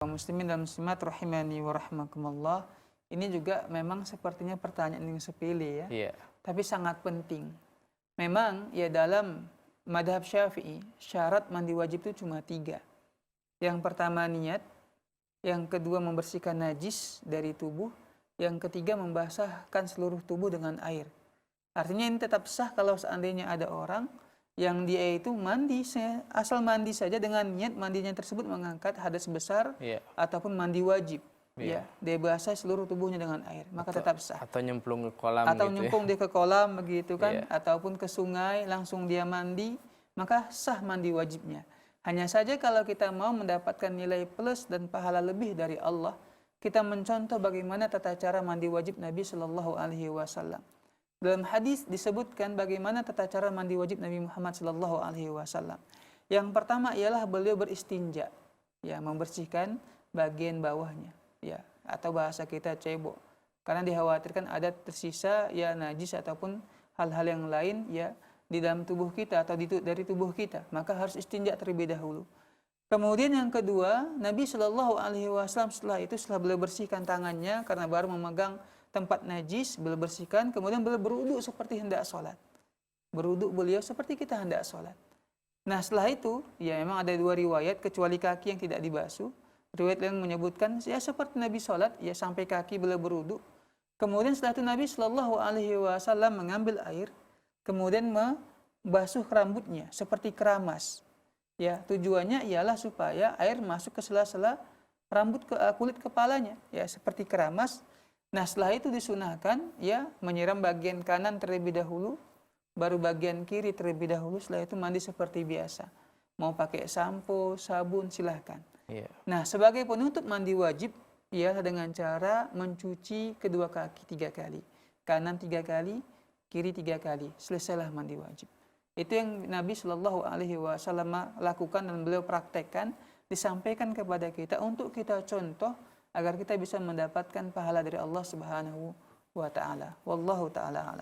Muslimin dan muslimat rahimani wa rahmakumullah. Ini juga memang sepertinya pertanyaan yang sepele ya. Iya. Tapi sangat penting. Memang ya dalam madhab Syafi'i syarat mandi wajib itu cuma 3. Yang pertama niat, yang kedua membersihkan najis dari tubuh, yang ketiga membasahkan seluruh tubuh dengan air. Artinya ini tetap sah kalau seandainya ada orang yang dia itu mandi, asal mandi saja dengan niat mandinya tersebut mengangkat hadas besar ataupun mandi wajib. Ya, dia basah seluruh tubuhnya dengan air, maka tetap sah. Atau nyemplung ke kolam atau gitu nyemplung dia ke kolam begitu kan, Iya. ataupun ke sungai langsung dia mandi, maka sah mandi wajibnya. Hanya saja kalau kita mau mendapatkan nilai plus dan pahala lebih dari Allah, kita mencontoh bagaimana tata cara mandi wajib Nabi Shallallahu Alaihi Wasallam. Dalam hadis disebutkan bagaimana tata cara mandi wajib Nabi Muhammad Shallallahu Alaihi Wasallam. Yang pertama ialah beliau beristinja, ya, membersihkan bagian bawahnya, ya, atau bahasa kita cebok, karena dikhawatirkan ada tersisa ya najis ataupun hal-hal yang lain ya di dalam tubuh kita atau dari tubuh kita, maka harus istinja terlebih dahulu. Kemudian yang kedua, Nabi Shallallahu Alaihi Wasallam setelah beliau bersihkan tangannya karena baru memegang tempat najis, beliau bersihkan, kemudian beliau berwudu seperti hendak sholat. Berwudu beliau seperti kita hendak sholat. Nah setelah itu, ya memang ada 2 riwayat, kecuali kaki yang tidak dibasuh. Riwayat yang menyebutkan, ya seperti Nabi sholat, ya sampai kaki beliau berwudu. Kemudian setelah itu Nabi Shallallahu Alaihi Wasallam mengambil air, kemudian membasuh rambutnya seperti keramas. Ya tujuannya ialah supaya air masuk ke sela-sela rambut kulit kepalanya, ya seperti keramas. Nah setelah itu disunahkan ya menyiram bagian kanan terlebih dahulu, baru bagian kiri terlebih dahulu. Setelah itu mandi seperti biasa. Mau pakai sampo, sabun silahkan. Nah sebagai penutup mandi wajib ya dengan cara mencuci kedua kaki 3 kali, kanan 3 kali, kiri 3 kali. Selesailah mandi wajib. Itu yang Nabi Shallallahu Alaihi Wasallam lakukan dan beliau praktekkan, disampaikan kepada kita untuk kita contoh agar kita bisa mendapatkan pahala dari Allah Subhanahu wa taala. Wallahu taala a'lam.